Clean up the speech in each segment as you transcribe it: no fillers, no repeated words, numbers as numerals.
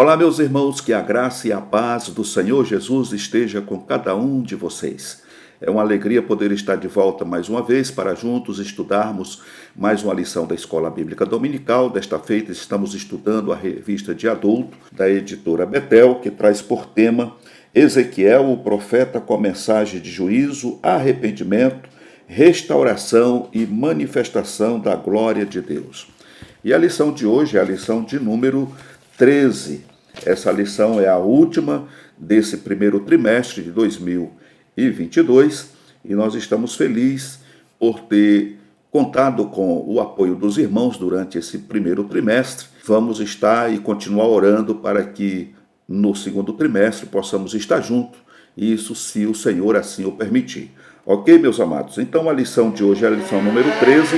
Olá, meus irmãos, que a graça e a paz do Senhor Jesus esteja com cada um de vocês. É uma alegria poder estar de volta mais uma vez para juntos estudarmos mais uma lição da Escola Bíblica Dominical. Desta feita, estamos estudando a revista de adulto da editora Betel, que traz por tema Ezequiel, o profeta, com a mensagem de juízo, arrependimento, restauração e manifestação da glória de Deus. E a lição de hoje é a lição de número 13. Essa lição é a última desse primeiro trimestre de 2022 e nós estamos felizes por ter contado com o apoio dos irmãos durante esse primeiro trimestre. Vamos estar e continuar orando para que no segundo trimestre possamos estar juntos, isso se o Senhor assim o permitir. Ok, meus amados? Então a lição de hoje é a lição número 13,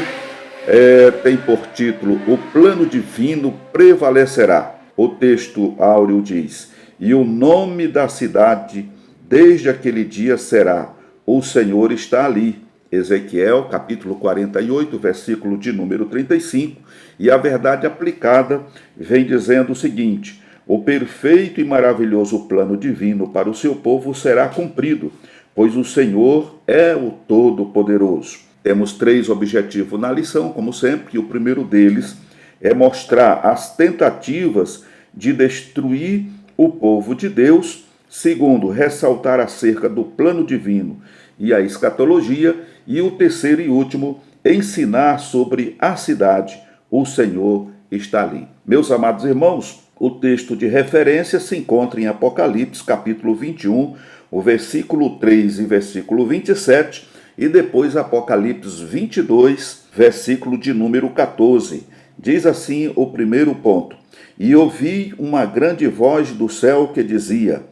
tem por título O Plano Divino Prevalecerá. O texto áureo diz: e o nome da cidade desde aquele dia será: o Senhor está ali. Ezequiel, capítulo 48, versículo de número 35. E a verdade aplicada vem dizendo o seguinte: o perfeito e maravilhoso plano divino para o seu povo será cumprido, pois o Senhor é o Todo-Poderoso. Temos 3 objetivos na lição, como sempre, e o primeiro deles é mostrar as tentativas de destruir o povo de Deus. Segundo, ressaltar acerca do plano divino e a escatologia. E o terceiro e último, ensinar sobre a cidade. O Senhor está ali. Meus amados irmãos, o texto de referência se encontra em Apocalipse, capítulo 21, o versículo 3 e versículo 27, e depois Apocalipse 22, versículo de número 14. Diz assim o primeiro ponto: e ouvi uma grande voz do céu que dizia: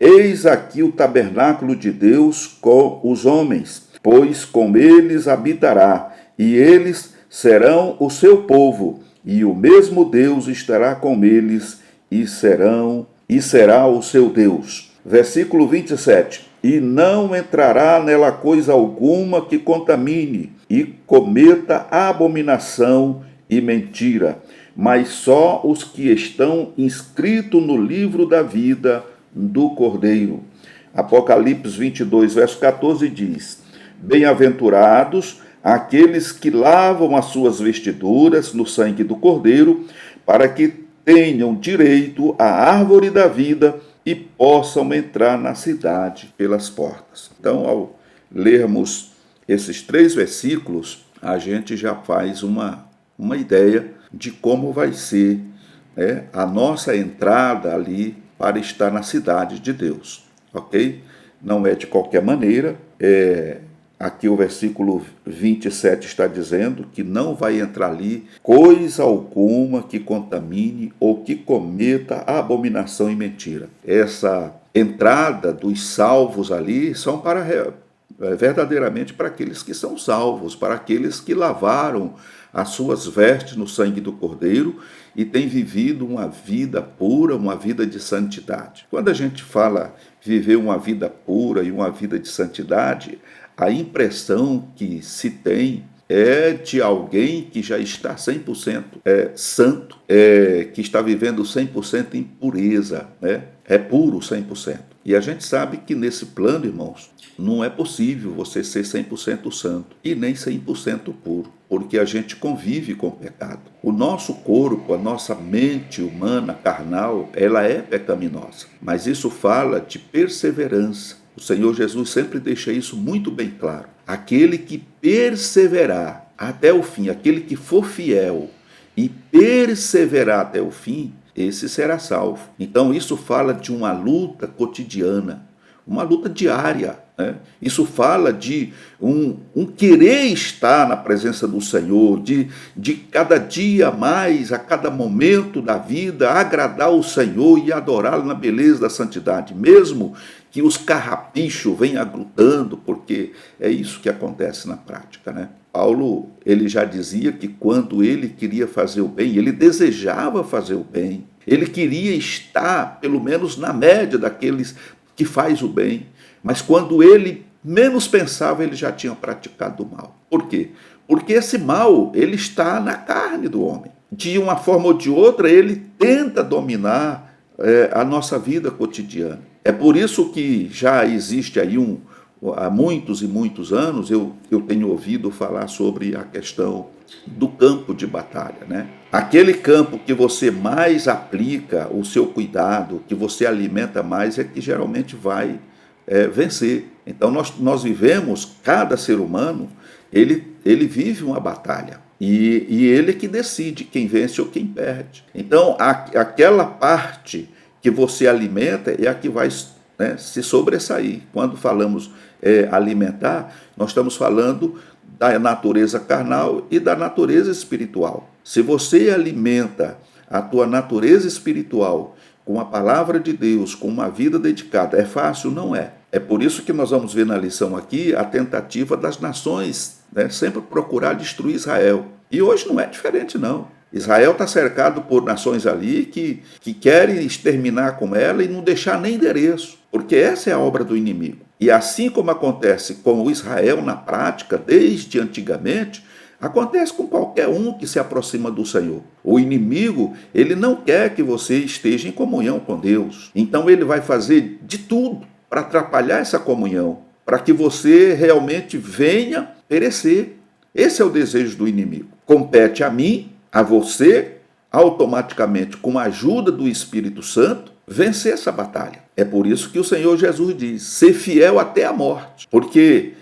eis aqui o tabernáculo de Deus com os homens, pois com eles habitará, e eles serão o seu povo, e o mesmo Deus estará com eles, e será o seu Deus. Versículo 27. E não entrará nela coisa alguma que contamine e cometa abominação e mentira, mas só os que estão inscritos no livro da vida do Cordeiro. Apocalipse 22, verso 14 diz: bem-aventurados aqueles que lavam as suas vestiduras no sangue do Cordeiro, para que tenham direito à árvore da vida e possam entrar na cidade pelas portas. Então, ao lermos esses 3 versículos, a gente já faz uma ideia de como vai ser a nossa entrada ali para estar na cidade de Deus, ok? Não é de qualquer maneira. Aqui o versículo 27 está dizendo que não vai entrar ali coisa alguma que contamine ou que cometa abominação e mentira. Essa entrada dos salvos ali são verdadeiramente para aqueles que são salvos, para aqueles que lavaram as suas vestes no sangue do Cordeiro e têm vivido uma vida pura, uma vida de santidade. Quando a gente fala viver uma vida pura e uma vida de santidade, a impressão que se tem é de alguém que já está 100% santo, que está vivendo 100% em pureza, é puro 100%. E a gente sabe que nesse plano, irmãos, não é possível você ser 100% santo e nem 100% puro, porque a gente convive com o pecado. O nosso corpo, a nossa mente humana, carnal, ela é pecaminosa, mas isso fala de perseverança. O Senhor Jesus sempre deixa isso muito bem claro. Aquele que perseverar até o fim, aquele que for fiel e perseverar até o fim, esse será salvo. Então isso fala de uma luta cotidiana, uma luta diária. Isso fala de um querer estar na presença do Senhor, de cada dia mais, a cada momento da vida, agradar o Senhor e adorá-lo na beleza da santidade, mesmo que os carrapichos venham agrudando, porque é isso que acontece na prática, Paulo, ele já dizia que quando ele queria fazer o bem, ele desejava fazer o bem, ele queria estar, pelo menos na média daqueles que faz o bem, mas quando ele menos pensava, ele já tinha praticado o mal. Por quê? Porque esse mal, ele está na carne do homem. De uma forma ou de outra, ele tenta dominar a nossa vida cotidiana. É por isso que já existe aí há muitos e muitos anos, eu tenho ouvido falar sobre a questão do campo de batalha, né? Aquele campo que você mais aplica o seu cuidado, que você alimenta mais, é que geralmente vai vencer. Então nós vivemos, cada ser humano, ele vive uma batalha. E ele é que decide quem vence ou quem perde. Então, aquela parte que você alimenta é a que vai, né, se sobressair. Quando falamos alimentar, nós estamos falando da natureza carnal e da natureza espiritual. Se você alimenta a tua natureza espiritual com a palavra de Deus, com uma vida dedicada, é fácil? Não é. É por isso que nós vamos ver na lição aqui a tentativa das nações, né, sempre procurar destruir Israel. E hoje não é diferente, não. Israel está cercado por nações ali que querem exterminar com ela e não deixar nem endereço, porque essa é a obra do inimigo. E assim como acontece com o Israel na prática, desde antigamente, acontece com qualquer um que se aproxima do Senhor. O inimigo, ele não quer que você esteja em comunhão com Deus. Então ele vai fazer de tudo para atrapalhar essa comunhão, para que você realmente venha perecer. Esse é o desejo do inimigo. Compete a mim, a você, automaticamente, com a ajuda do Espírito Santo, vencer essa batalha. É por isso que o Senhor Jesus diz, ser fiel até a morte, porque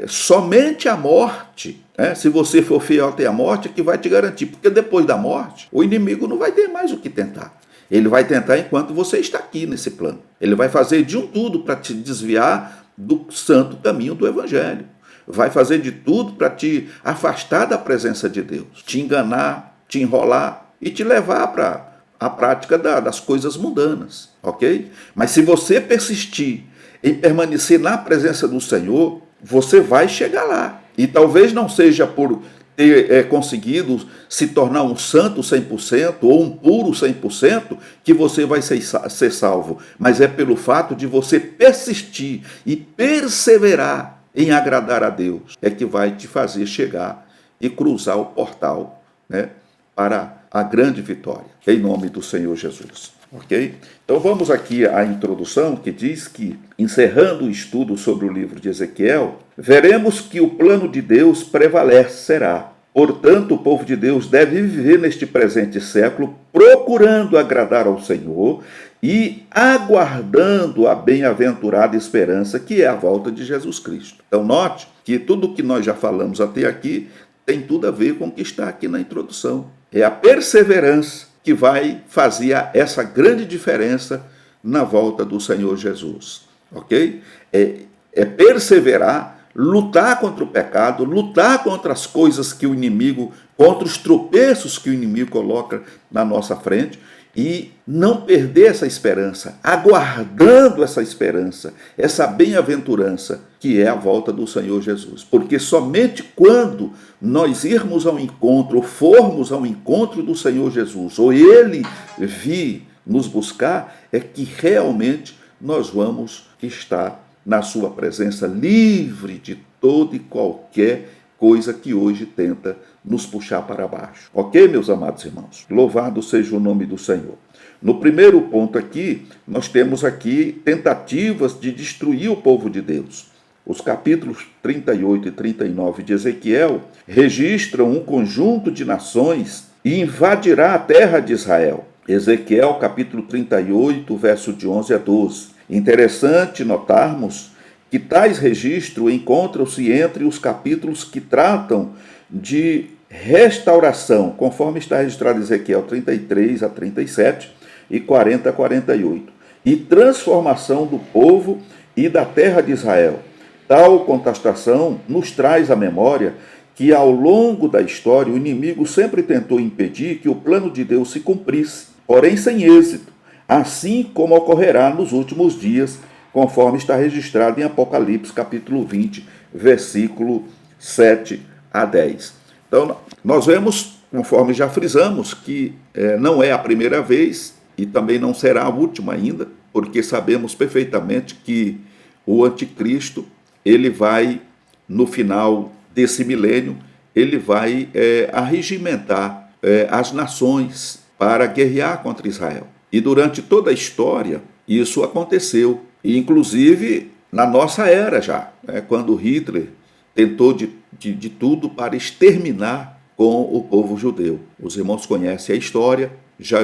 somente a morte, se você for fiel até a morte, é que vai te garantir, porque depois da morte, o inimigo não vai ter mais o que tentar. Ele vai tentar enquanto você está aqui nesse plano. Ele vai fazer de tudo para te desviar do santo caminho do Evangelho. Vai fazer de tudo para te afastar da presença de Deus, te enganar, te enrolar e te levar para a prática das coisas mundanas, ok? Mas se você persistir em permanecer na presença do Senhor, você vai chegar lá. E talvez não seja por ter conseguido se tornar um santo 100% ou um puro 100% que você vai ser salvo, mas é pelo fato de você persistir e perseverar em agradar a Deus, é que vai te fazer chegar e cruzar o portal, né, para a grande vitória, em nome do Senhor Jesus. Ok? Então vamos aqui à introdução, que diz que, encerrando o estudo sobre o livro de Ezequiel, veremos que o plano de Deus prevalecerá. Portanto, o povo de Deus deve viver neste presente século procurando agradar ao Senhor e aguardando a bem-aventurada esperança, que é a volta de Jesus Cristo. Então note que tudo o que nós já falamos até aqui tem tudo a ver com o que está aqui na introdução. É a perseverança que vai fazer essa grande diferença na volta do Senhor Jesus. Ok? É perseverar, lutar contra o pecado, lutar contra as coisas que o inimigo, contra os tropeços que o inimigo coloca na nossa frente, e não perder essa esperança, aguardando essa esperança, essa bem-aventurança, que é a volta do Senhor Jesus. Porque somente quando nós irmos ao encontro, ou formos ao encontro do Senhor Jesus, ou Ele vir nos buscar, é que realmente nós vamos estar na sua presença, livre de toda e qualquer coisa que hoje tenta nos puxar para baixo. Ok, meus amados irmãos? Louvado seja o nome do Senhor. No primeiro ponto aqui, nós temos aqui tentativas de destruir o povo de Deus. Os capítulos 38 e 39 de Ezequiel registram um conjunto de nações e invadirá a terra de Israel. Ezequiel, capítulo 38, verso de 11 a 12. Interessante notarmos que tais registros encontram-se entre os capítulos que tratam de restauração, conforme está registrado em Ezequiel 33 a 37 e 40 a 48, e transformação do povo e da terra de Israel. Tal contestação nos traz à memória que ao longo da história o inimigo sempre tentou impedir que o plano de Deus se cumprisse, porém sem êxito, assim como ocorrerá nos últimos dias, conforme está registrado em Apocalipse capítulo 20, versículo 7 a 10. Então, nós vemos, conforme já frisamos, que não é a primeira vez e também não será a última ainda, porque sabemos perfeitamente que o anticristo, ele vai, no final desse milênio, ele vai arregimentar as nações para guerrear contra Israel. E durante toda a história, isso aconteceu. E, inclusive, na nossa era já, né, quando Hitler tentou de tudo para exterminar com o povo judeu. Os irmãos conhecem a história, já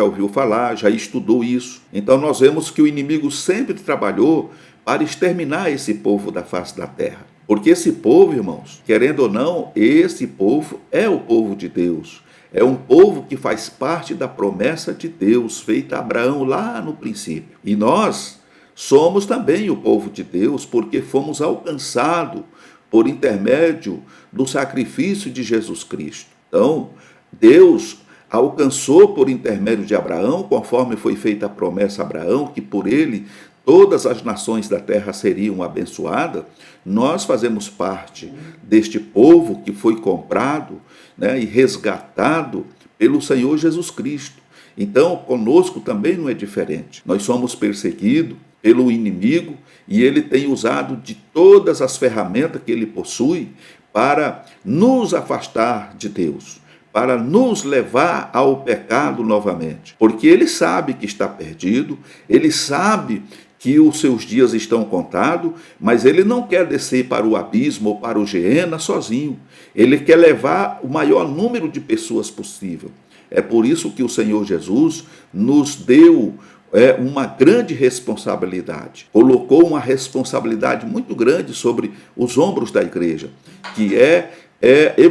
ouviu falar, já estudou isso. Então nós vemos que o inimigo sempre trabalhou para exterminar esse povo da face da terra. Porque esse povo, irmãos, querendo ou não, esse povo é o povo de Deus. É um povo que faz parte da promessa de Deus, feita a Abraão lá no princípio. E nós somos também o povo de Deus, porque fomos alcançados por intermédio do sacrifício de Jesus Cristo. Então, Deus alcançou por intermédio de Abraão, conforme foi feita a promessa a Abraão, que por ele todas as nações da terra seriam abençoadas. Nós fazemos parte deste povo que foi comprado, né, e resgatado pelo Senhor Jesus Cristo. Então, conosco também não é diferente. Nós somos perseguidos pelo inimigo e ele tem usado de todas as ferramentas que ele possui para nos afastar de Deus, para nos levar ao pecado novamente. Porque ele sabe que está perdido, ele sabe que os seus dias estão contados, mas ele não quer descer para o abismo ou para o Geena sozinho. Ele quer levar o maior número de pessoas possível. É por isso que o Senhor Jesus nos deu uma grande responsabilidade. Colocou uma responsabilidade muito grande sobre os ombros da igreja, que é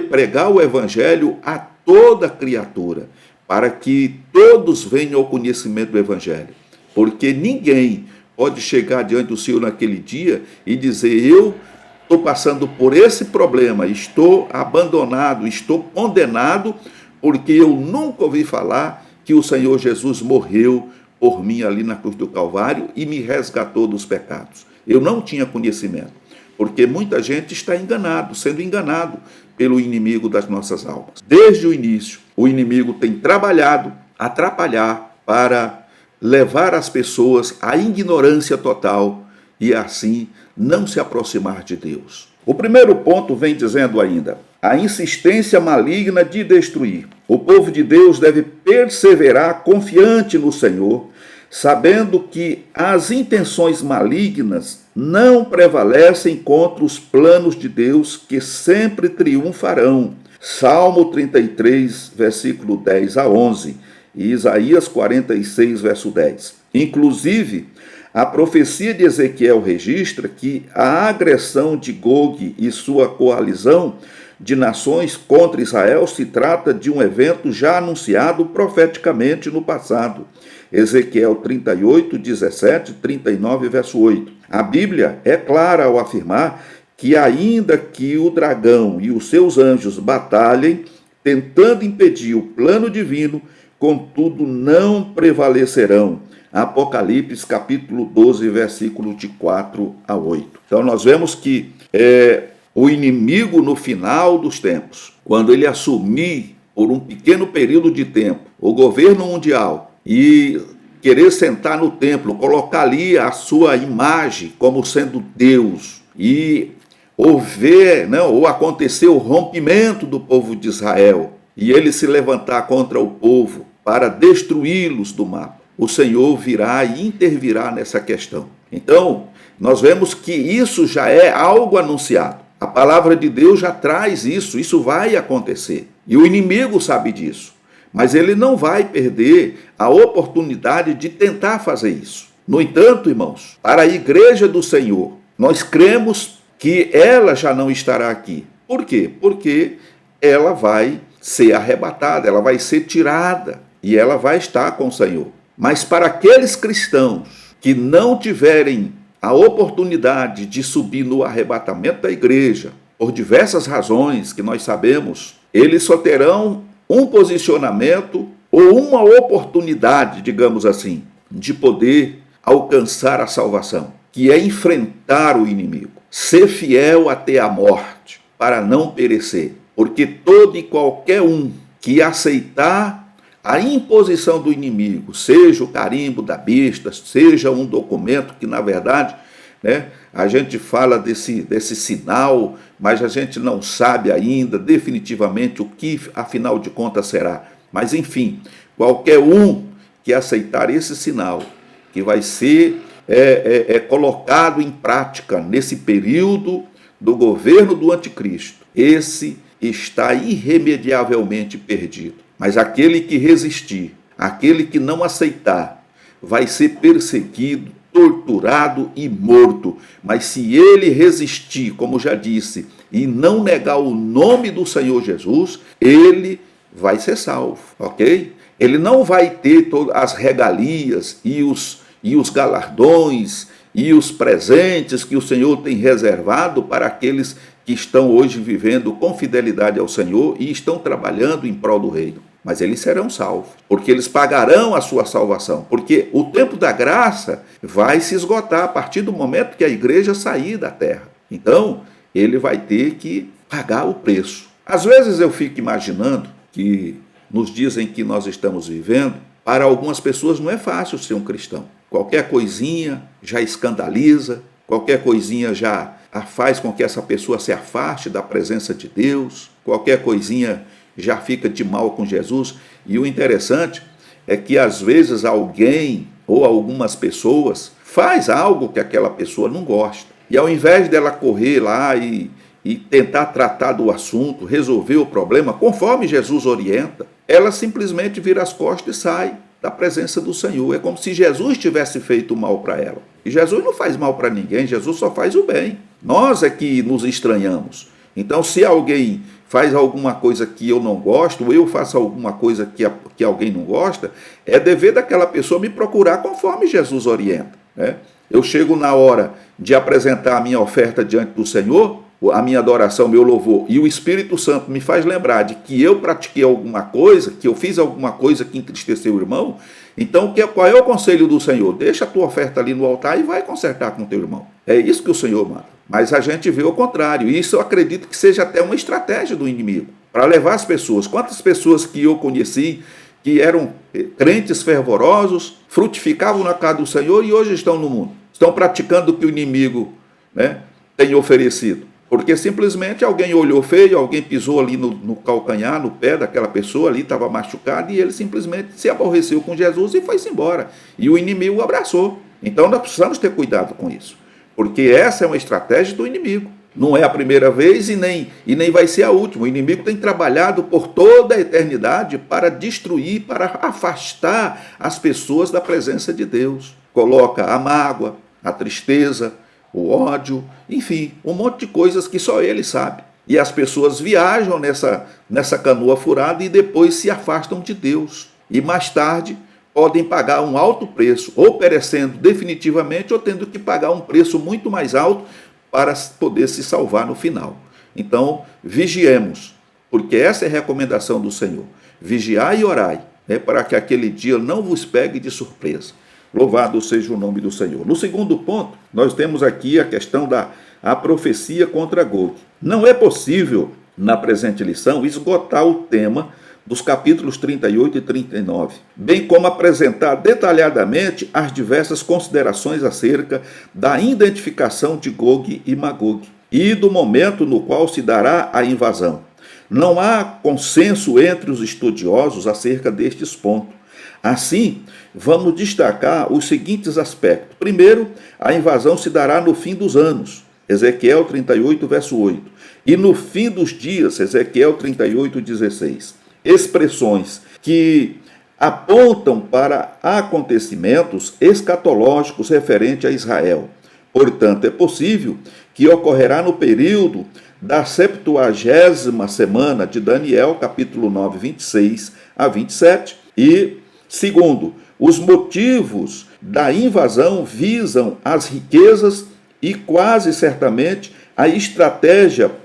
pregar o evangelho a toda criatura, para que todos venham ao conhecimento do evangelho. Porque ninguém pode chegar diante do Senhor naquele dia e dizer: eu estou passando por esse problema, estou abandonado, estou condenado, porque eu nunca ouvi falar que o Senhor Jesus morreu por mim ali na cruz do Calvário e me resgatou dos pecados. Eu não tinha conhecimento, porque muita gente está enganado, sendo enganado pelo inimigo das nossas almas. Desde o início, o inimigo tem trabalhado, atrapalhar para levar as pessoas à ignorância total e assim não se aproximar de Deus. O primeiro ponto vem dizendo ainda: a insistência maligna de destruir. O povo de Deus deve perseverar confiante no Senhor, sabendo que as intenções malignas não prevalecem contra os planos de Deus, que sempre triunfarão. Salmo 33, versículo 10 a 11, e Isaías 46, verso 10. Inclusive, a profecia de Ezequiel registra que a agressão de Gog e sua coalizão de nações contra Israel se trata de um evento já anunciado profeticamente no passado. Ezequiel 38, 17, 39, verso 8. A Bíblia é clara ao afirmar que ainda que o dragão e os seus anjos batalhem, tentando impedir o plano divino, contudo não prevalecerão. Apocalipse capítulo 12, versículo de 4 a 8. Então nós vemos que o inimigo no final dos tempos, quando ele assumir por um pequeno período de tempo o governo mundial e querer sentar no templo, colocar ali a sua imagem como sendo Deus e ou acontecer o rompimento do povo de Israel e ele se levantar contra o povo para destruí-los do mapa, o Senhor virá e intervirá nessa questão. Então, nós vemos que isso já é algo anunciado. A palavra de Deus já traz isso vai acontecer. E o inimigo sabe disso. Mas ele não vai perder a oportunidade de tentar fazer isso. No entanto, irmãos, para a igreja do Senhor, nós cremos que ela já não estará aqui. Por quê? Porque ela vai ser arrebatada, ela vai ser tirada e ela vai estar com o Senhor. Mas para aqueles cristãos que não tiverem a oportunidade de subir no arrebatamento da igreja, por diversas razões que nós sabemos, eles só terão um posicionamento ou uma oportunidade, digamos assim, de poder alcançar a salvação, que é enfrentar o inimigo, ser fiel até a morte, para não perecer. Porque todo e qualquer um que aceitar a imposição do inimigo, seja o carimbo da besta, seja um documento que, na verdade, a gente fala desse sinal, mas a gente não sabe ainda definitivamente o que, afinal de contas, será. Mas, enfim, qualquer um que aceitar esse sinal, que vai ser colocado em prática nesse período do governo do anticristo, esse está irremediavelmente perdido. Mas aquele que resistir, aquele que não aceitar, vai ser perseguido, torturado e morto. Mas se ele resistir, como já disse, e não negar o nome do Senhor Jesus, ele vai ser salvo, ok? Ele não vai ter todas as regalias e os galardões e os presentes que o Senhor tem reservado para aqueles que estão hoje vivendo com fidelidade ao Senhor e estão trabalhando em prol do reino. Mas eles serão salvos, porque eles pagarão a sua salvação, porque o tempo da graça vai se esgotar a partir do momento que a igreja sair da terra. Então, ele vai ter que pagar o preço. Às vezes eu fico imaginando que nos dias em que nós estamos vivendo, para algumas pessoas não é fácil ser um cristão. Qualquer coisinha já escandaliza, qualquer coisinha já faz com que essa pessoa se afaste da presença de Deus, qualquer coisinha já fica de mal com Jesus. E o interessante é que às vezes alguém ou algumas pessoas faz algo que aquela pessoa não gosta. E ao invés dela correr lá e tentar tratar do assunto, resolver o problema, conforme Jesus orienta, ela simplesmente vira as costas e sai da presença do Senhor. É como se Jesus tivesse feito mal para ela. E Jesus não faz mal para ninguém, Jesus só faz o bem. Nós é que nos estranhamos. Então, se alguém faz alguma coisa que eu não gosto, ou eu faço alguma coisa que alguém não gosta, é dever daquela pessoa me procurar conforme Jesus orienta, né? Eu chego na hora de apresentar a minha oferta diante do Senhor, a minha adoração, meu louvor, e o Espírito Santo me faz lembrar de que eu pratiquei alguma coisa, que eu fiz alguma coisa que entristeceu o irmão. Então, qual é o conselho do Senhor? Deixa a tua oferta ali no altar e vai consertar com o teu irmão. É isso que o Senhor manda. Mas a gente vê o contrário. E isso eu acredito que seja até uma estratégia do inimigo, para levar as pessoas. Quantas pessoas que eu conheci, que eram crentes fervorosos, frutificavam na casa do Senhor e hoje estão no mundo. Estão praticando o que o inimigo, né, tem oferecido. Porque simplesmente alguém olhou feio, alguém pisou ali no calcanhar, no pé daquela pessoa ali, estava machucado, e ele simplesmente se aborreceu com Jesus e foi-se embora. E o inimigo o abraçou. Então nós precisamos ter cuidado com isso, porque essa é uma estratégia do inimigo. Não é a primeira vez e nem vai ser a última. O inimigo tem trabalhado por toda a eternidade para destruir, para afastar as pessoas da presença de Deus. Coloca a mágoa, a tristeza, o ódio, enfim, um monte de coisas que só ele sabe. E as pessoas viajam nessa canoa furada e depois se afastam de Deus. E mais tarde podem pagar um alto preço, ou perecendo definitivamente, ou tendo que pagar um preço muito mais alto para poder se salvar no final. Então, vigiemos, porque essa é a recomendação do Senhor. Vigiai e orai, para que aquele dia não vos pegue de surpresa. Louvado seja o nome do Senhor. No segundo ponto, nós temos aqui a questão da profecia contra Gog. Não é possível, na presente lição, esgotar o tema dos capítulos 38 e 39, bem como apresentar detalhadamente as diversas considerações acerca da identificação de Gog e Magog e do momento no qual se dará a invasão. Não há consenso entre os estudiosos acerca destes pontos. Assim, vamos destacar os seguintes aspectos. Primeiro, a invasão se dará no fim dos anos, Ezequiel 38, verso 8, e no fim dos dias, Ezequiel 38, 16. Expressões que apontam para acontecimentos escatológicos referentes a Israel. Portanto, é possível que ocorrerá no período da 70ª semana de Daniel, capítulo 9, 26 a 27, e segundo, os motivos da invasão visam as riquezas e quase certamente a estratégica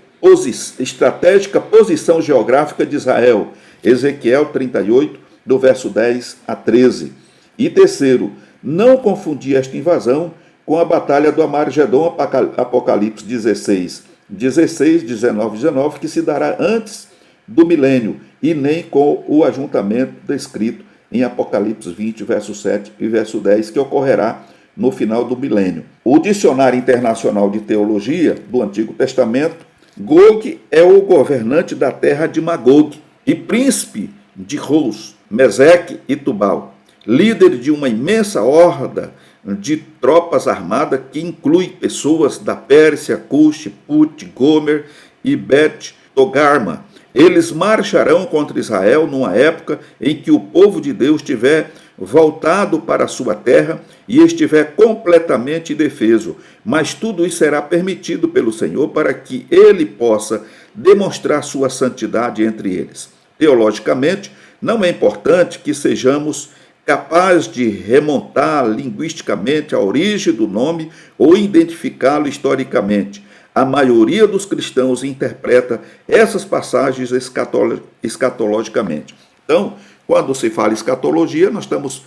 posição geográfica de Israel, Ezequiel 38, do verso 10 a 13. E terceiro, não confundir esta invasão com a batalha do Amargedon, Apocalipse 16, 19, que se dará antes do milênio, e nem com o ajuntamento descrito em Apocalipse 20, verso 7 e verso 10, que ocorrerá no final do milênio. O Dicionário Internacional de Teologia do Antigo Testamento, Gog é o governante da terra de Magog e príncipe de Rous, Meseque e Tubal. líder de uma imensa horda de tropas armadas que inclui pessoas da Pérsia, Cush, Put, Gomer e Bet Togarma. Eles marcharão contra Israel numa época em que o povo de Deus estiver voltado para a sua terra e estiver completamente indefeso. Mas tudo isso será permitido pelo Senhor para que ele possa demonstrar sua santidade entre eles. Teologicamente, não é importante que sejamos capazes de remontar linguisticamente a origem do nome ou identificá-lo historicamente. A maioria dos cristãos interpreta essas passagens escatologicamente. Então, quando se fala escatologia, nós estamos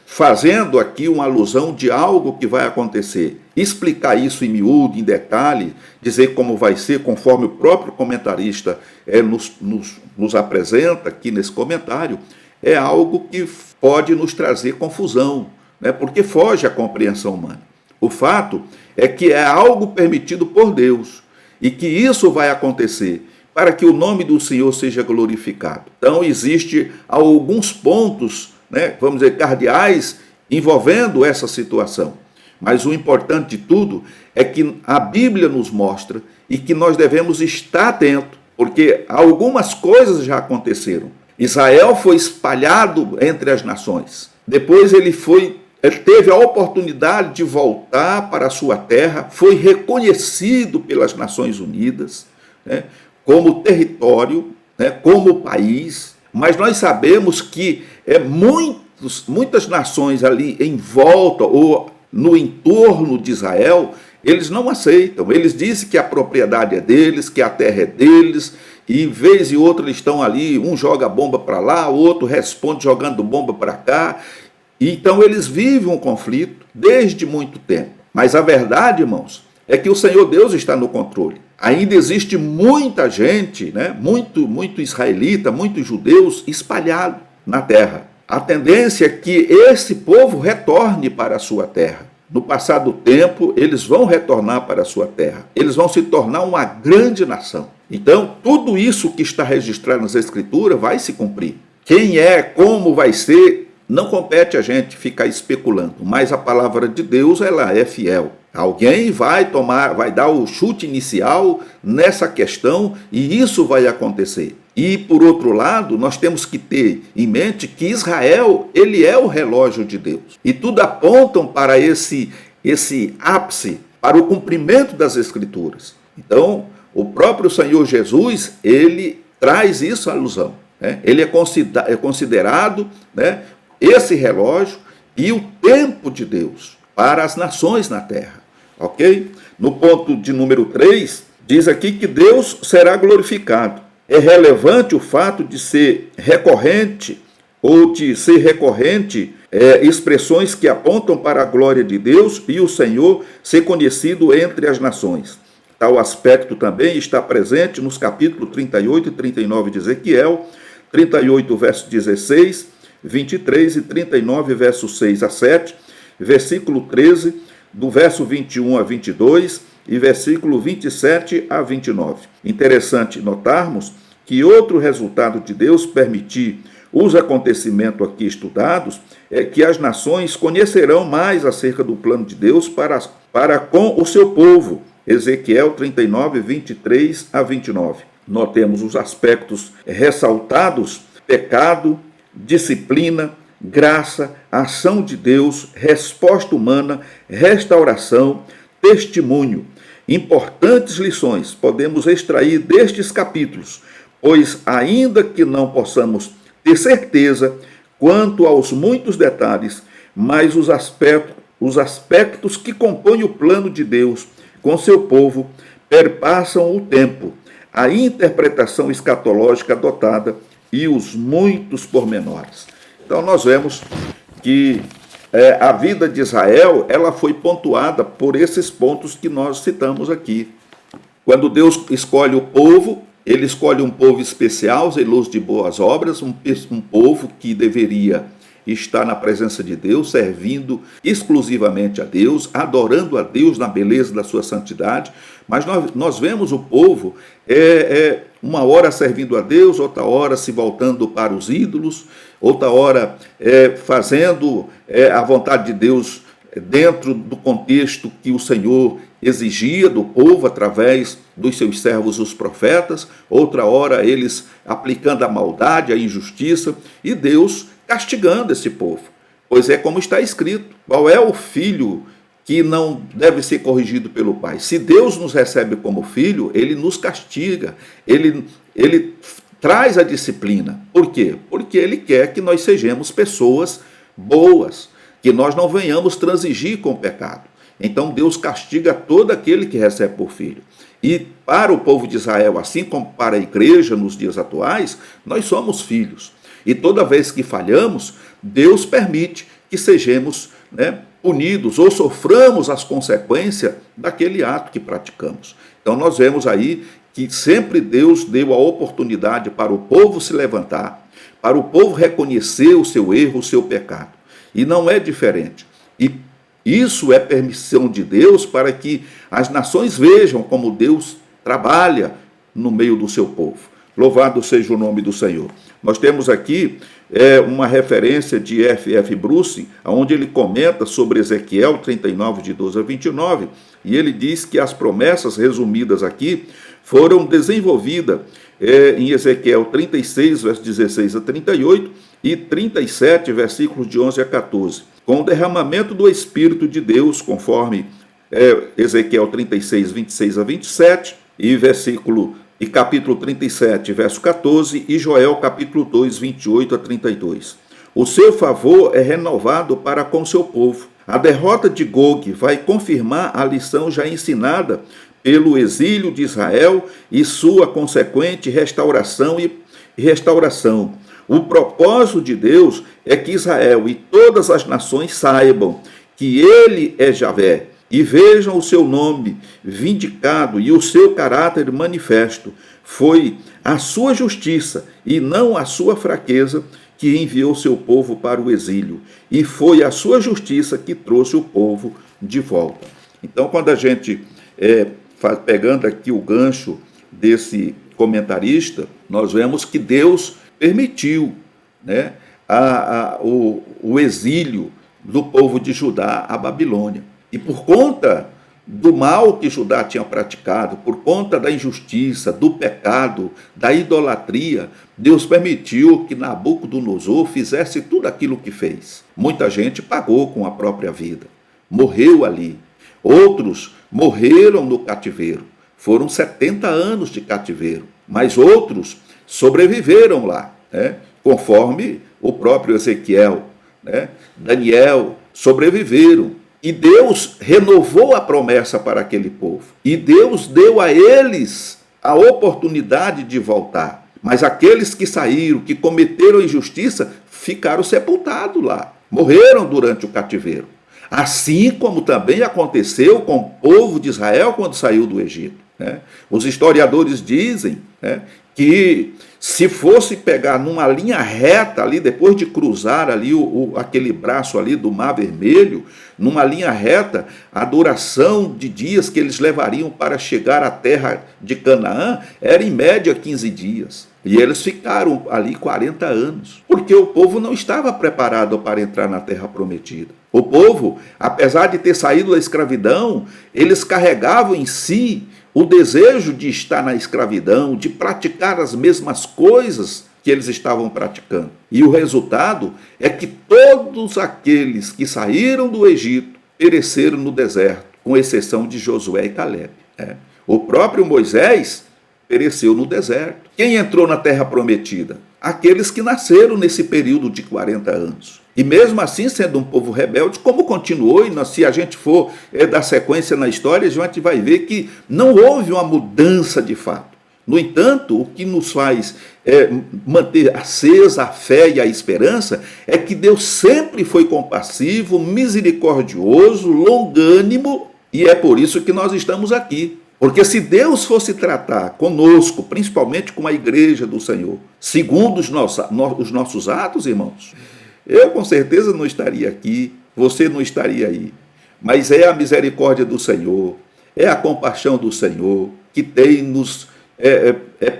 fazendo aqui uma alusão de algo que vai acontecer. Explicar isso em miúdo, em detalhe, dizer como vai ser, conforme o próprio comentarista nos apresenta aqui nesse comentário, é algo que pode nos trazer confusão, né? Porque foge à compreensão humana. O fato é que é algo permitido por Deus e que isso vai acontecer para que o nome do Senhor seja glorificado. Então, existe alguns pontos, né, vamos dizer, cardeais envolvendo essa situação. Mas o importante de tudo é que a Bíblia nos mostra e que nós devemos estar atentos, porque algumas coisas já aconteceram. Israel foi espalhado entre as nações. Depois ele teve a oportunidade de voltar para a sua terra, foi reconhecido pelas Nações Unidas, né, como território, né, como país, mas nós sabemos que muitas nações ali em volta ou no entorno de Israel, eles não aceitam. Eles dizem que a propriedade é deles, que a terra é deles, e vez e outra eles estão ali, um joga bomba para lá, o outro responde jogando bomba para cá. Então eles vivem um conflito desde muito tempo. Mas a verdade, irmãos, é que o Senhor Deus está no controle. Ainda existe muita gente, né, muito israelita, muitos judeus espalhados na terra. A tendência é que esse povo retorne para a sua terra. No passar do tempo, eles vão retornar para a sua terra. Eles vão se tornar uma grande nação. Então, tudo isso que está registrado nas Escrituras vai se cumprir. Quem é, como vai ser, não compete a gente ficar especulando, mas a palavra de Deus, ela é fiel. Alguém vai dar o chute inicial nessa questão e isso vai acontecer. E, por outro lado, nós temos que ter em mente que Israel, ele é o relógio de Deus. E tudo apontam para esse ápice, para o cumprimento das Escrituras. Então, o próprio Senhor Jesus, ele traz isso à alusão, né? Ele é considerado, né, esse relógio e o tempo de Deus para as nações na terra, ok? No ponto de número 3, diz aqui que Deus será glorificado. É relevante o fato de ser recorrente expressões que apontam para a glória de Deus e o Senhor ser conhecido entre as nações. Tal aspecto também está presente nos capítulos 38 e 39 de Ezequiel, 38, verso 16, 23 e 39, versos 6 a 7, versículo 13, do verso 21 a 22 e versículo 27 a 29. Interessante notarmos que outro resultado de Deus permitir os acontecimentos aqui estudados é que as nações conhecerão mais acerca do plano de Deus para com o seu povo. Ezequiel 39, 23 a 29. Notemos os aspectos ressaltados: pecado, disciplina, graça, ação de Deus, resposta humana, restauração, testemunho. Importantes lições podemos extrair destes capítulos, pois ainda que não possamos ter certeza quanto aos muitos detalhes, mas os aspectos que compõem o plano de Deus com seu povo perpassam o tempo, a interpretação escatológica adotada e os muitos pormenores. Então nós vemos que a vida de Israel, ela foi pontuada por esses pontos que nós citamos aqui. Quando Deus escolhe o povo, ele escolhe um povo especial, zeloso de boas obras, um povo que deveria está na presença de Deus, servindo exclusivamente a Deus, adorando a Deus na beleza da sua santidade. Mas nós vemos o povo uma hora servindo a Deus, outra hora se voltando para os ídolos, outra hora fazendo a vontade de Deus dentro do contexto que o Senhor exigia do povo através dos seus servos, os profetas, outra hora eles aplicando a maldade, a injustiça, e Deus castigando esse povo. Pois é como está escrito: qual é o filho que não deve ser corrigido pelo pai? Se Deus nos recebe como filho, ele nos castiga, ele traz a disciplina. Por quê? Porque ele quer que nós sejamos pessoas boas, que nós não venhamos transigir com o pecado. Então Deus castiga todo aquele que recebe por filho. E para o povo de Israel, assim como para a igreja nos dias atuais, nós somos filhos. E toda vez que falhamos, Deus permite que sejamos punidos ou soframos as consequências daquele ato que praticamos. Então nós vemos aí que sempre Deus deu a oportunidade para o povo se levantar, para o povo reconhecer o seu erro, o seu pecado. E não é diferente. E isso é permissão de Deus para que as nações vejam como Deus trabalha no meio do seu povo. Louvado seja o nome do Senhor. Nós temos aqui uma referência de F.F. Bruce, onde ele comenta sobre Ezequiel 39, de 12 a 29, e ele diz que as promessas resumidas aqui foram desenvolvidas em Ezequiel 36, versos 16 a 38, e 37, versículos de 11 a 14. Com o derramamento do Espírito de Deus, conforme Ezequiel 36, 26 a 27, e capítulo 37, verso 14, e Joel, capítulo 2, 28 a 32. O seu favor é renovado para com seu povo. A derrota de Gog vai confirmar a lição já ensinada pelo exílio de Israel e sua consequente restauração e restauração. O propósito de Deus é que Israel e todas as nações saibam que ele é Javé e vejam o seu nome vindicado e o seu caráter manifesto. Foi a sua justiça e não a sua fraqueza que enviou seu povo para o exílio, e foi a sua justiça que trouxe o povo de volta. Então, quando a gente, pegando aqui o gancho desse comentarista, nós vemos que Deus permitiu o exílio do povo de Judá à Babilônia. E por conta do mal que Judá tinha praticado, por conta da injustiça, do pecado, da idolatria, Deus permitiu que Nabucodonosor fizesse tudo aquilo que fez. Muita gente pagou com a própria vida, morreu ali. Outros morreram no cativeiro. Foram 70 anos de cativeiro, mas outros sobreviveram lá, conforme o próprio Ezequiel, Daniel, sobreviveram. E Deus renovou a promessa para aquele povo. E Deus deu a eles a oportunidade de voltar. Mas aqueles que saíram, que cometeram injustiça, ficaram sepultados lá. Morreram durante o cativeiro. Assim como também aconteceu com o povo de Israel quando saiu do Egito. Os historiadores dizem que se fosse pegar numa linha reta ali, depois de cruzar ali aquele braço ali do Mar Vermelho, numa linha reta, a duração de dias que eles levariam para chegar à terra de Canaã era em média 15 dias. E eles ficaram ali 40 anos, porque o povo não estava preparado para entrar na terra prometida. O povo, apesar de ter saído da escravidão, eles carregavam em si o desejo de estar na escravidão, de praticar as mesmas coisas que eles estavam praticando. E o resultado é que todos aqueles que saíram do Egito pereceram no deserto, com exceção de Josué e Caleb. O próprio Moisés pereceu no deserto. Quem entrou na terra prometida? Aqueles que nasceram nesse período de 40 anos. E mesmo assim, sendo um povo rebelde, como continuou, e se a gente for dar sequência na história, a gente vai ver que não houve uma mudança de fato. No entanto, o que nos faz manter acesa a fé e a esperança é que Deus sempre foi compassivo, misericordioso, longânimo, e é por isso que nós estamos aqui. Porque se Deus fosse tratar conosco, principalmente com a igreja do Senhor, segundo os nossos atos, irmãos, Eu com certeza não estaria aqui, você não estaria aí. Mas é a misericórdia do Senhor, é a compaixão do Senhor que tem nos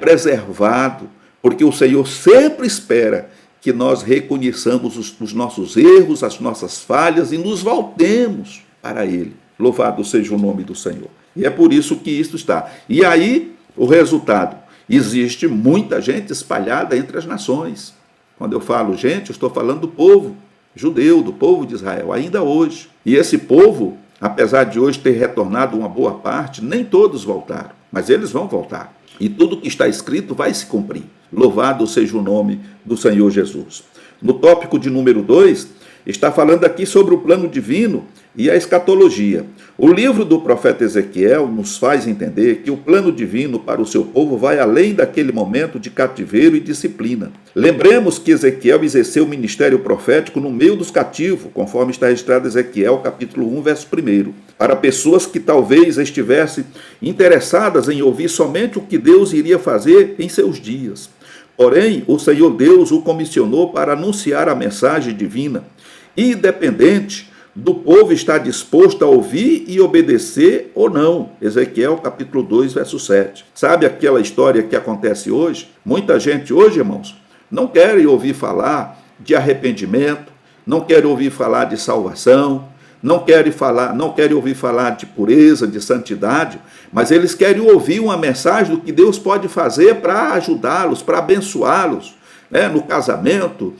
preservado, porque o Senhor sempre espera que nós reconheçamos os nossos erros, as nossas falhas e nos voltemos para Ele. Louvado seja o nome do Senhor. E é por isso que isso está. E aí, o resultado. Existe muita gente espalhada entre as nações. Quando eu falo gente, eu estou falando do povo judeu, do povo de Israel, ainda hoje. E esse povo, apesar de hoje ter retornado uma boa parte, nem todos voltaram, mas eles vão voltar. E tudo que está escrito vai se cumprir. Louvado seja o nome do Senhor Jesus. No tópico de número 2, está falando aqui sobre o plano divino e a escatologia. O livro do profeta Ezequiel nos faz entender que o plano divino para o seu povo vai além daquele momento de cativeiro e disciplina. Lembremos que Ezequiel exerceu o ministério profético no meio dos cativos, conforme está registrado em Ezequiel, capítulo 1, verso 1, para pessoas que talvez estivessem interessadas em ouvir somente o que Deus iria fazer em seus dias. Porém, o Senhor Deus o comissionou para anunciar a mensagem divina, independente do povo estar disposto a ouvir e obedecer ou não. Ezequiel capítulo 2, verso 7. Sabe aquela história que acontece hoje? Muita gente hoje, irmãos, não quer ouvir falar de arrependimento, não quer ouvir falar de salvação, não quer ouvir falar de pureza, de santidade, mas eles querem ouvir uma mensagem do que Deus pode fazer para ajudá-los, para abençoá-los, né? No casamento,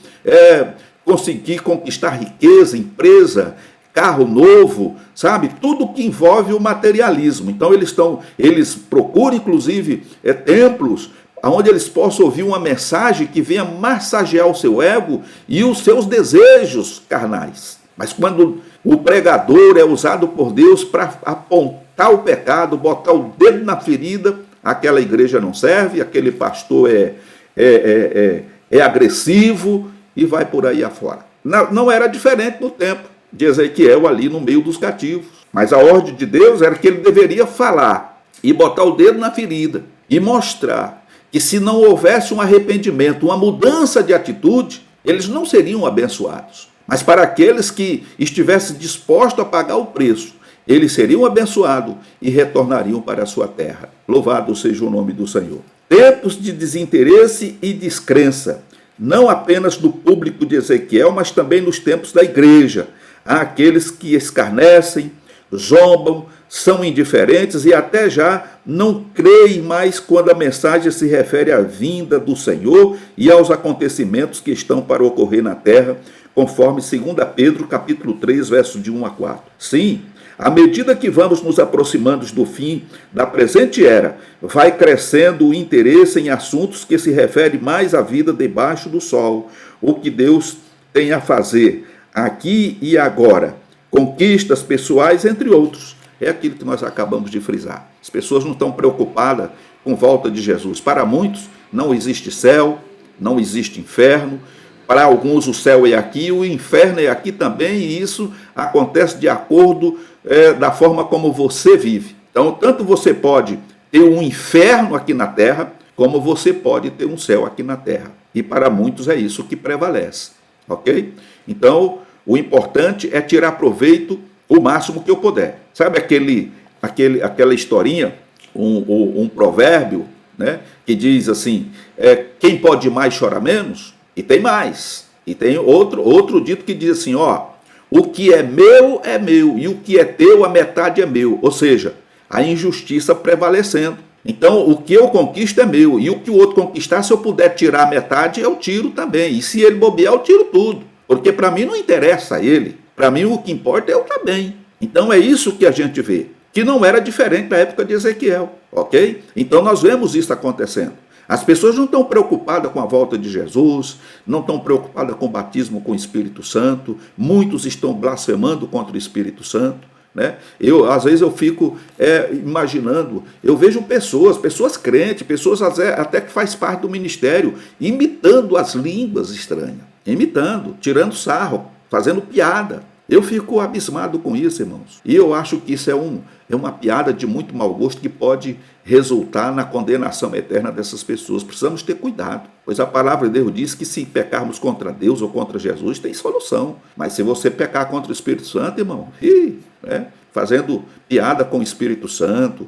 conseguir conquistar riqueza, empresa, carro novo, sabe? Tudo que envolve o materialismo. Então eles procuram, inclusive, templos onde eles possam ouvir uma mensagem que venha massagear o seu ego e os seus desejos carnais. Mas quando o pregador é usado por Deus para apontar o pecado, botar o dedo na ferida, aquela igreja não serve, aquele pastor é agressivo, e vai por aí afora. Não era diferente no tempo de Ezequiel ali no meio dos cativos. Mas a ordem de Deus era que ele deveria falar e botar o dedo na ferida e mostrar que se não houvesse um arrependimento, uma mudança de atitude, eles não seriam abençoados. Mas para aqueles que estivessem dispostos a pagar o preço, eles seriam abençoados e retornariam para a sua terra. Louvado seja o nome do Senhor. Tempos de desinteresse e descrença, não apenas do público de Ezequiel, mas também nos tempos da igreja. Há aqueles que escarnecem, zombam, são indiferentes e até já não creem mais quando a mensagem se refere à vinda do Senhor e aos acontecimentos que estão para ocorrer na terra, conforme 2 Pedro, capítulo 3, versos de 1 a 4. Sim, à medida que vamos nos aproximando do fim da presente era, vai crescendo o interesse em assuntos que se referem mais à vida debaixo do sol, o que Deus tem a fazer aqui e agora, conquistas pessoais, entre outros. É aquilo que nós acabamos de frisar. As pessoas não estão preocupadas com volta de Jesus. Para muitos, não existe céu, não existe inferno. Para alguns o céu é aqui, o inferno é aqui também, e isso acontece de acordo da forma como você vive. Então, tanto você pode ter um inferno aqui na terra, como você pode ter um céu aqui na terra. E para muitos é isso que prevalece, ok? Então, o importante é tirar proveito o máximo que eu puder. Sabe aquela historinha, um provérbio, né, que diz assim, quem pode mais chora menos? E tem mais. E tem outro dito que diz assim, o que é meu, e o que é teu, a metade é meu. Ou seja, a injustiça prevalecendo. Então, o que eu conquisto é meu, e o que o outro conquistar, se eu puder tirar a metade, eu tiro também. E se ele bobear, eu tiro tudo. Porque para mim não interessa ele. Para mim o que importa é eu também. Então é isso que a gente vê, que não era diferente da época de Ezequiel, ok? Então nós vemos isso acontecendo. As pessoas não estão preocupadas com a volta de Jesus, não estão preocupadas com o batismo com o Espírito Santo, muitos estão blasfemando contra o Espírito Santo, né? Às vezes eu fico imaginando, eu vejo pessoas crentes, pessoas até que faz parte do ministério, imitando as línguas estranhas, tirando sarro, fazendo piada. Eu fico abismado com isso, irmãos. E eu acho que isso é uma piada de muito mau gosto que pode resultar na condenação eterna dessas pessoas. Precisamos ter cuidado, pois a palavra de Deus diz que se pecarmos contra Deus ou contra Jesus, tem solução. Mas se você pecar contra o Espírito Santo, irmão, fazendo piada com o Espírito Santo,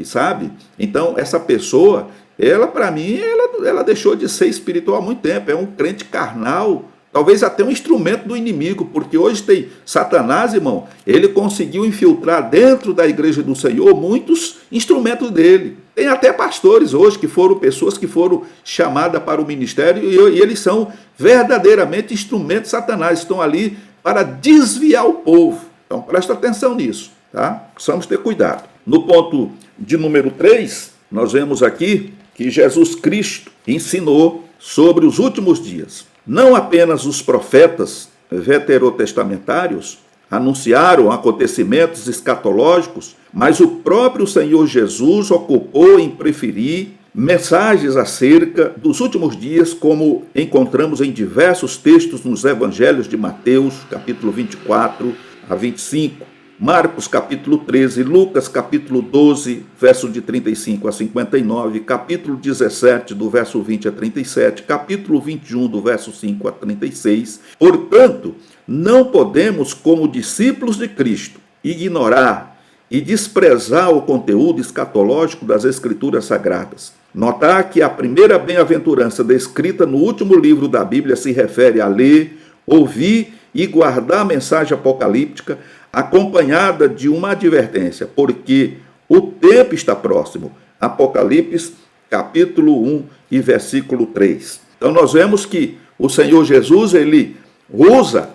sabe? Então, essa pessoa, ela, para mim, ela deixou de ser espiritual há muito tempo. É um crente carnal, talvez até um instrumento do inimigo, porque hoje tem Satanás, irmão, ele conseguiu infiltrar dentro da igreja do Senhor muitos instrumentos dele. Tem até pastores hoje que foram pessoas que foram chamadas para o ministério e eles são verdadeiramente instrumentos de Satanás, estão ali para desviar o povo. Então presta atenção nisso, tá? Precisamos ter cuidado. No ponto de número 3, nós vemos aqui que Jesus Cristo ensinou sobre os últimos dias. Não apenas os profetas veterotestamentários anunciaram acontecimentos escatológicos, mas o próprio Senhor Jesus ocupou em preferir mensagens acerca dos últimos dias, como encontramos em diversos textos nos evangelhos de Mateus, capítulo 24 a 25, Marcos, capítulo 13, Lucas, capítulo 12, verso de 35 a 59, capítulo 17, do verso 20 a 37, capítulo 21, do verso 5 a 36. Portanto, não podemos, como discípulos de Cristo, ignorar e desprezar o conteúdo escatológico das Escrituras Sagradas. Notar que a primeira bem-aventurança descrita no último livro da Bíblia se refere a ler, ouvir e guardar a mensagem apocalíptica, acompanhada de uma advertência, porque o tempo está próximo. Apocalipse, capítulo 1 e versículo 3. Então nós vemos que o Senhor Jesus, ele usa,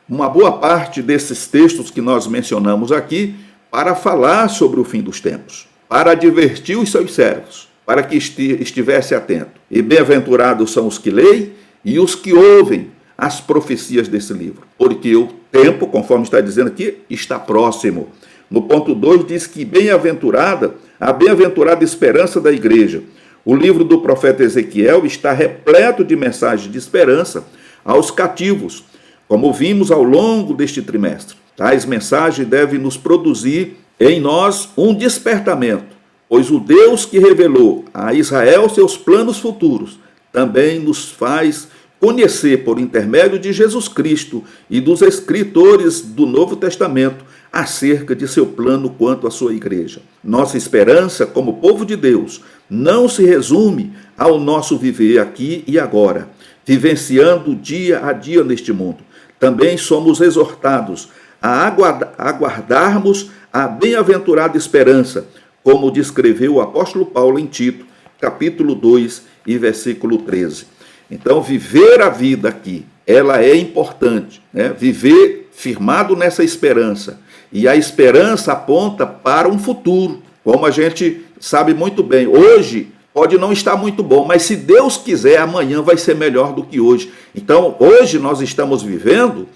uma boa parte desses textos que nós mencionamos aqui para falar sobre o fim dos tempos, para advertir os seus servos, para que estivesse atento. E bem-aventurados são os que leem e os que ouvem as profecias desse livro, porque o tempo, conforme está dizendo aqui, está próximo. No ponto 2 diz que a bem-aventurada esperança da igreja. O livro do profeta Ezequiel está repleto de mensagens de esperança aos cativos, como vimos ao longo deste trimestre. Tais mensagens devem nos produzir em nós um despertamento, pois o Deus que revelou a Israel seus planos futuros também nos faz conhecer por intermédio de Jesus Cristo e dos escritores do Novo Testamento acerca de seu plano quanto à sua igreja. Nossa esperança como povo de Deus não se resume ao nosso viver aqui e agora, vivenciando dia a dia neste mundo. Também somos exortados a aguardarmos a bem-aventurada esperança, como descreveu o apóstolo Paulo em Tito, capítulo 2 e versículo 13. Então, viver a vida aqui, ela é importante, viver firmado nessa esperança. E a esperança aponta para um futuro, como a gente sabe muito bem. Hoje pode não estar muito bom, mas se Deus quiser, amanhã vai ser melhor do que hoje. Então, hoje nós estamos vivendo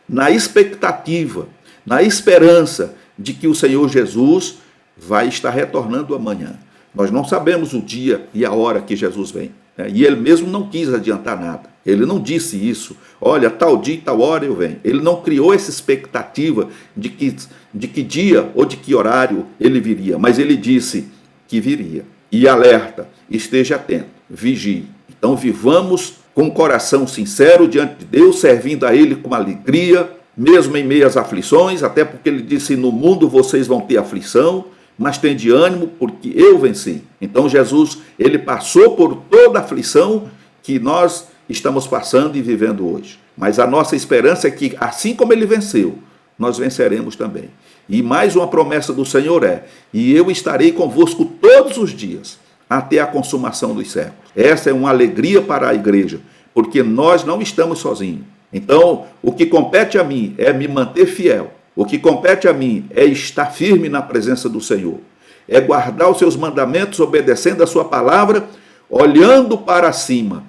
na expectativa, na esperança de que o Senhor Jesus vai estar retornando amanhã. Nós não sabemos o dia e a hora que Jesus vem. E ele mesmo não quis adiantar nada. Ele não disse isso. Olha, tal dia e tal hora eu venho. Ele não criou essa expectativa de que dia ou de que horário ele viria. Mas ele disse que viria. E alerta, esteja atento, vigie. Então vivamos com um coração sincero diante de Deus, servindo a Ele com alegria, mesmo em meio às aflições, até porque ele disse, no mundo vocês vão ter aflição, mas tende ânimo, porque eu venci. Então Jesus, ele passou por toda a aflição que nós estamos passando e vivendo hoje. Mas a nossa esperança é que, assim como ele venceu, nós venceremos também. E mais uma promessa do Senhor é, e eu estarei convosco todos os dias, até a consumação dos séculos. Essa é uma alegria para a igreja, porque nós não estamos sozinhos. Então, o que compete a mim é me manter fiel. O que compete a mim é estar firme na presença do Senhor, é guardar os seus mandamentos, obedecendo a sua palavra, olhando para cima,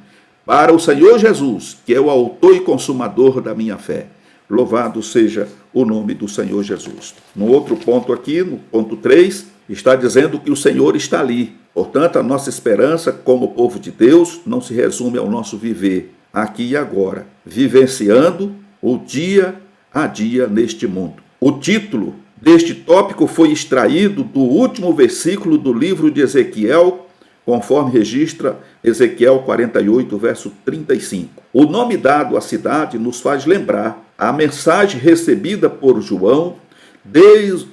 para o Senhor Jesus, que é o autor e consumador da minha fé. Louvado seja o nome do Senhor Jesus. No outro ponto aqui, no ponto 3, está dizendo que o Senhor está ali. Portanto, a nossa esperança como povo de Deus não se resume ao nosso viver aqui e agora, vivenciando o dia a dia neste mundo. O título deste tópico foi extraído do último versículo do livro de Ezequiel, conforme registra Ezequiel 48, verso 35. O nome dado à cidade nos faz lembrar a mensagem recebida por João, Deus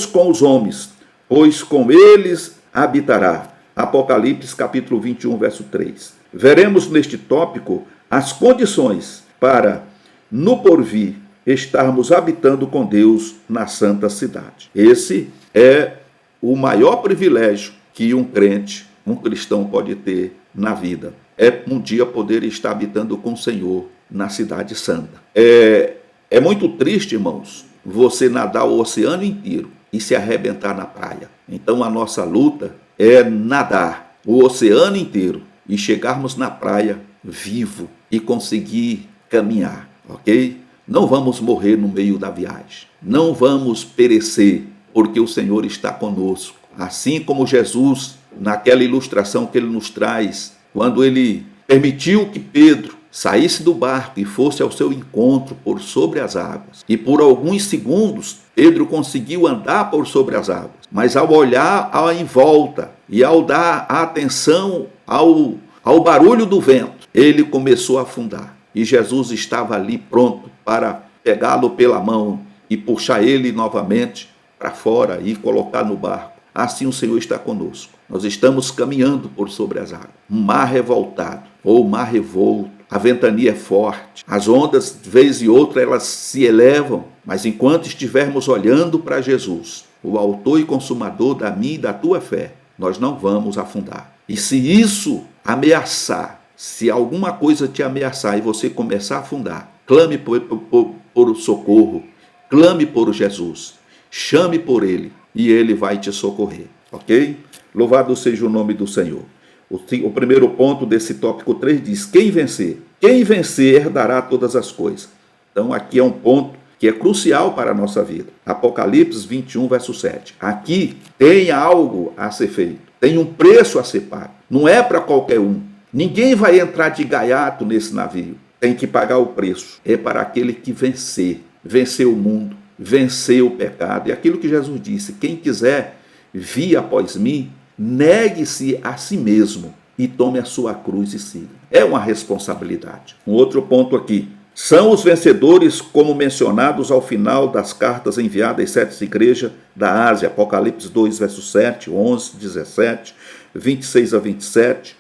com os homens, pois com eles habitará. Apocalipse capítulo 21, verso 3. Veremos neste tópico as condições para, no porvir, estarmos habitando com Deus na santa cidade. Esse é o maior privilégio que um crente, um cristão pode ter na vida. É um dia poder estar habitando com o Senhor na cidade santa. É muito triste, irmãos, você nadar o oceano inteiro e se arrebentar na praia. Então a nossa luta é nadar o oceano inteiro e chegarmos na praia vivo e conseguir caminhar, ok? Não vamos morrer no meio da viagem. Não vamos perecer, porque o Senhor está conosco. Assim como Jesus, naquela ilustração que ele nos traz, quando ele permitiu que Pedro saísse do barco e fosse ao seu encontro por sobre as águas. E por alguns segundos, Pedro conseguiu andar por sobre as águas. Mas ao olhar em volta e ao dar atenção ao barulho do vento, ele começou a afundar. E Jesus estava ali pronto para pegá-lo pela mão e puxar ele novamente para fora e colocar no barco. Assim o Senhor está conosco. Nós estamos caminhando por sobre as águas. Um mar revoltado ou mar revolto. A ventania é forte. As ondas, de vez e outra, elas se elevam. Mas enquanto estivermos olhando para Jesus, o autor e consumador da minha e da tua fé, nós não vamos afundar. E se isso ameaçar, se alguma coisa te ameaçar e você começar a afundar, clame por socorro, clame por Jesus, chame por ele e ele vai te socorrer, ok? Louvado seja o nome do Senhor. O primeiro ponto desse tópico 3 diz: quem vencer herdará todas as coisas. Então aqui é um ponto que é crucial para a nossa vida. Apocalipse 21, verso 7. Aqui tem algo a ser feito, tem um preço a ser pago. Não é para qualquer um. Ninguém vai entrar de gaiato nesse navio. Tem que pagar o preço. É para aquele que vencer o mundo, vencer o pecado. E aquilo que Jesus disse: quem quiser vir após mim, negue-se a si mesmo e tome a sua cruz e siga. É uma responsabilidade. Um outro ponto aqui. São os vencedores como mencionados ao final das cartas enviadas às 7 igrejas da Ásia. Apocalipse 2, verso 7, 11, 17, 26 a 27,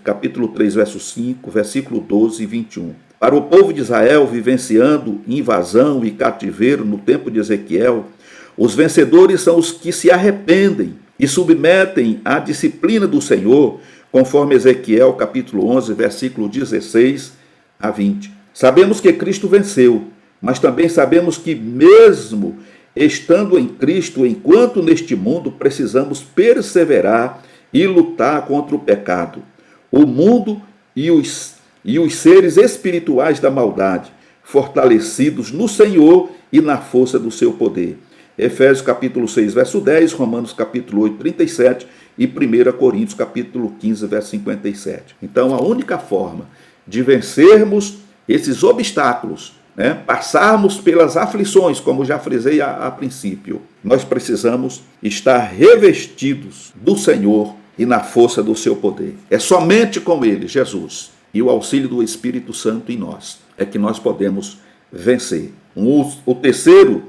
capítulo 3, verso 5, versículo 12 e 21. Para o povo de Israel vivenciando invasão e cativeiro no tempo de Ezequiel, os vencedores são os que se arrependem e submetem à disciplina do Senhor, conforme Ezequiel capítulo 11, versículo 16 a 20. Sabemos que Cristo venceu, mas também sabemos que mesmo estando em Cristo, enquanto neste mundo, precisamos perseverar e lutar contra o pecado, o mundo e os seres espirituais da maldade, fortalecidos no Senhor e na força do seu poder. Efésios capítulo 6, verso 10, Romanos capítulo 8, 37 e 1 Coríntios capítulo 15, verso 57. Então, a única forma de vencermos esses obstáculos, passarmos pelas aflições, como já frisei a princípio, nós precisamos estar revestidos do Senhor e na força do seu poder. É somente com ele, Jesus, e o auxílio do Espírito Santo em nós, é que nós podemos vencer. O terceiro,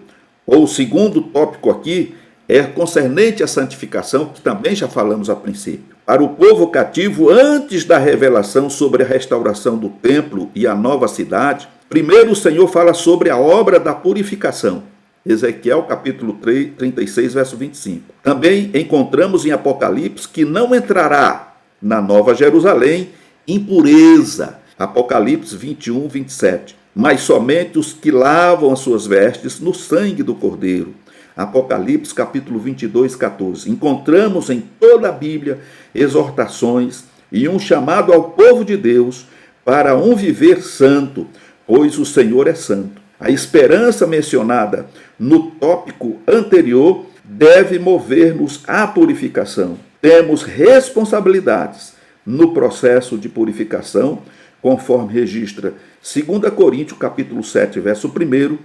ou o segundo tópico aqui, é concernente à santificação, que também já falamos a princípio. Para o povo cativo, antes da revelação sobre a restauração do templo e a nova cidade, primeiro o Senhor fala sobre a obra da purificação. Ezequiel capítulo 36, verso 25. Também encontramos em Apocalipse que não entrará na Nova Jerusalém impureza. Apocalipse 21, 27. Mas somente os que lavam as suas vestes no sangue do Cordeiro. Apocalipse capítulo 22, 14. Encontramos em toda a Bíblia exortações e um chamado ao povo de Deus para um viver santo, pois o Senhor é santo. A esperança mencionada no tópico anterior deve mover-nos à purificação. Temos responsabilidades no processo de purificação, conforme registra 2 Coríntios, capítulo 7, verso 1,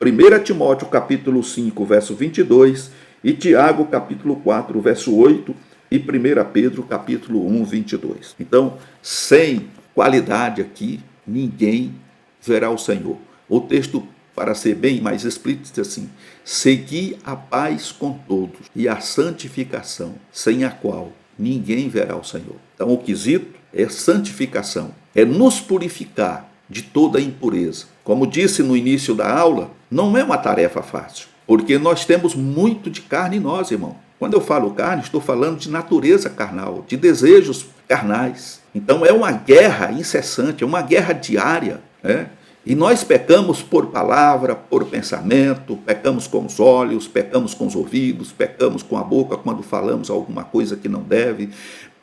1 Timóteo, capítulo 5, verso 22, e Tiago, capítulo 4, verso 8, e 1 Pedro, capítulo 1, 22. Então, sem qualidade aqui, ninguém verá o Senhor. O texto, para ser bem mais explícito, diz assim: segui a paz com todos e a santificação, sem a qual ninguém verá o Senhor. Então, o quesito é santificação, é nos purificar de toda impureza. Como disse no início da aula, não é uma tarefa fácil, porque nós temos muito de carne em nós, irmão. Quando eu falo carne, estou falando de natureza carnal, de desejos carnais. Então é uma guerra incessante, é uma guerra diária, né? E nós pecamos por palavra, por pensamento, pecamos com os olhos, pecamos com os ouvidos, pecamos com a boca quando falamos alguma coisa que não deve,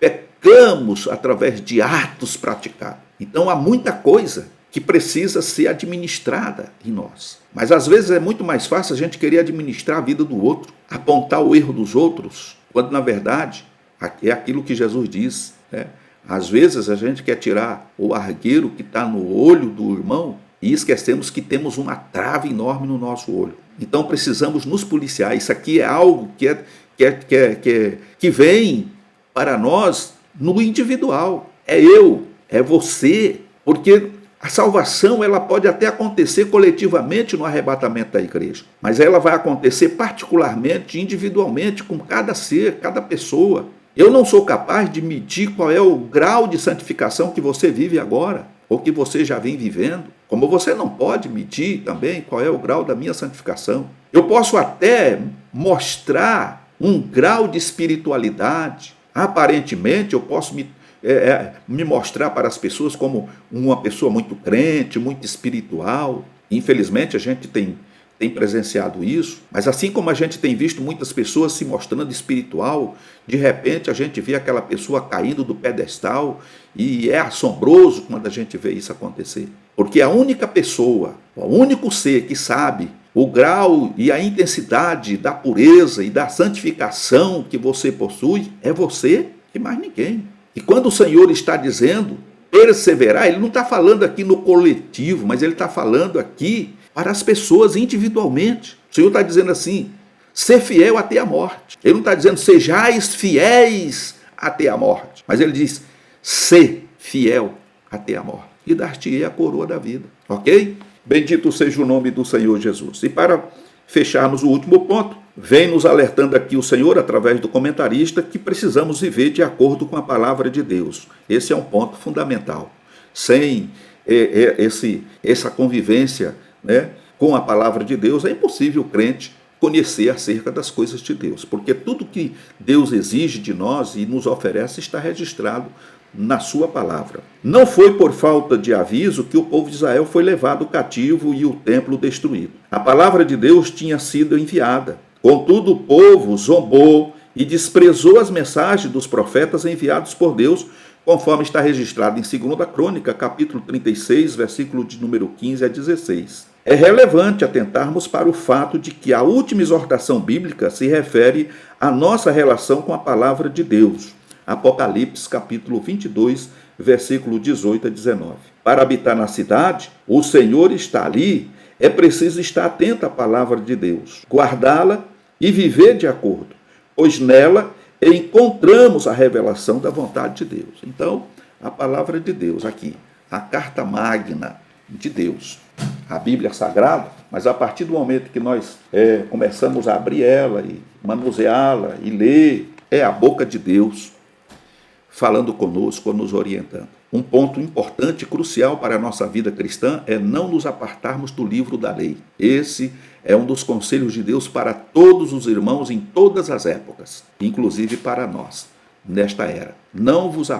pecamos através de atos praticados. Então há muita coisa que precisa ser administrada em nós. Mas às vezes é muito mais fácil a gente querer administrar a vida do outro, apontar o erro dos outros, quando na verdade é aquilo que Jesus diz, né? Às vezes a gente quer tirar o argueiro que está no olho do irmão e esquecemos que temos uma trave enorme no nosso olho. Então precisamos nos policiar. Isso aqui é algo que vem para nós no individual. É eu, é você, porque a salvação ela pode até acontecer coletivamente no arrebatamento da igreja, mas ela vai acontecer particularmente, individualmente, com cada ser, cada pessoa. Eu não sou capaz de medir qual é o grau de santificação que você vive agora, ou que você já vem vivendo, como você não pode medir também qual é o grau da minha santificação. Eu posso até mostrar um grau de espiritualidade. Aparentemente, eu posso me mostrar para as pessoas como uma pessoa muito crente, muito espiritual. Infelizmente, a gente tem presenciado isso, mas assim como a gente tem visto muitas pessoas se mostrando espiritual, de repente a gente vê aquela pessoa caindo do pedestal e é assombroso quando a gente vê isso acontecer. Porque a única pessoa, o único ser que sabe o grau e a intensidade da pureza e da santificação que você possui é você e mais ninguém. E quando o Senhor está dizendo perseverar, Ele não está falando aqui no coletivo, mas Ele está falando aqui para as pessoas individualmente. O Senhor está dizendo assim, ser fiel até a morte. Ele não está dizendo sejais fiéis até a morte, mas Ele diz ser fiel até a morte e dar-te-ei a coroa da vida. Ok? Bendito seja o nome do Senhor Jesus. E para fecharmos o último ponto, vem nos alertando aqui o Senhor, através do comentarista, que precisamos viver de acordo com a palavra de Deus. Esse é um ponto fundamental. Sem essa convivência, né, com a palavra de Deus, é impossível o crente conhecer acerca das coisas de Deus, porque tudo que Deus exige de nós e nos oferece está registrado na sua palavra. Não foi por falta de aviso que o povo de Israel foi levado cativo e o templo destruído. A palavra de Deus tinha sido enviada. Contudo, o povo zombou e desprezou as mensagens dos profetas enviados por Deus, conforme está registrado em 2 Crônica, capítulo 36, versículo de número 15 a 16. É relevante atentarmos para o fato de que a última exortação bíblica se refere à nossa relação com a palavra de Deus. Apocalipse, capítulo 22, versículo 18 a 19. Para habitar na cidade, o Senhor está ali, é preciso estar atento à palavra de Deus, guardá-la e viver de acordo, pois nela encontramos a revelação da vontade de Deus. Então, a palavra de Deus aqui, a carta magna de Deus, a Bíblia Sagrada, mas a partir do momento que nós começamos a abrir ela e manuseá-la e ler, é a boca de Deus falando conosco, nos orientando. Um ponto importante, crucial para a nossa vida cristã é não nos apartarmos do livro da lei. Esse é um dos conselhos de Deus para todos os irmãos em todas as épocas, inclusive para nós, nesta era. Não vos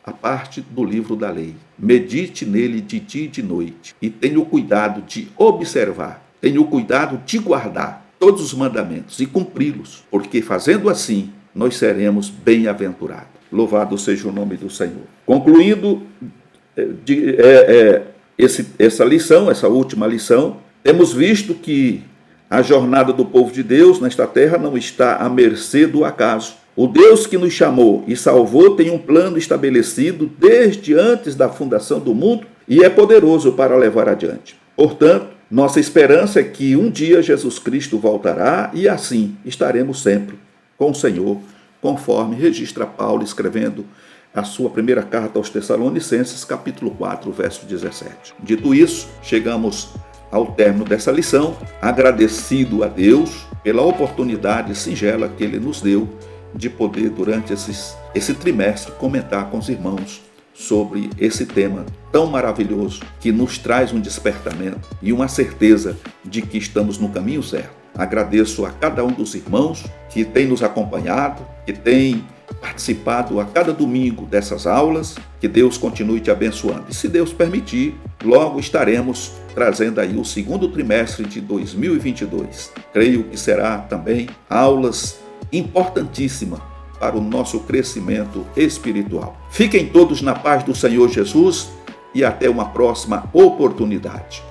aparte do livro da lei. Medite nele de dia e de noite e tenha o cuidado de observar, tenha o cuidado de guardar todos os mandamentos e cumpri-los, porque fazendo assim, nós seremos bem-aventurados. Louvado seja o nome do Senhor. Concluindo essa lição, essa última lição, temos visto que a jornada do povo de Deus nesta terra não está à mercê do acaso, O Deus que nos chamou e salvou tem um plano estabelecido desde antes da fundação do mundo e é poderoso para levar adiante. Portanto, nossa esperança é que um dia Jesus Cristo voltará e assim estaremos sempre com o Senhor, conforme registra Paulo escrevendo a sua primeira carta aos Tessalonicenses, capítulo 4, verso 17. Dito isso, chegamos ao término dessa lição, agradecido a Deus pela oportunidade singela que Ele nos deu de poder, durante esse trimestre, comentar com os irmãos sobre esse tema tão maravilhoso que nos traz um despertamento e uma certeza de que estamos no caminho certo. Agradeço a cada um dos irmãos que tem nos acompanhado, que tem participado a cada domingo dessas aulas. Que Deus continue te abençoando. E se Deus permitir, logo estaremos trazendo aí o segundo trimestre de 2022. Creio que será também aulas importantíssimas para o nosso crescimento espiritual. Fiquem todos na paz do Senhor Jesus e até uma próxima oportunidade.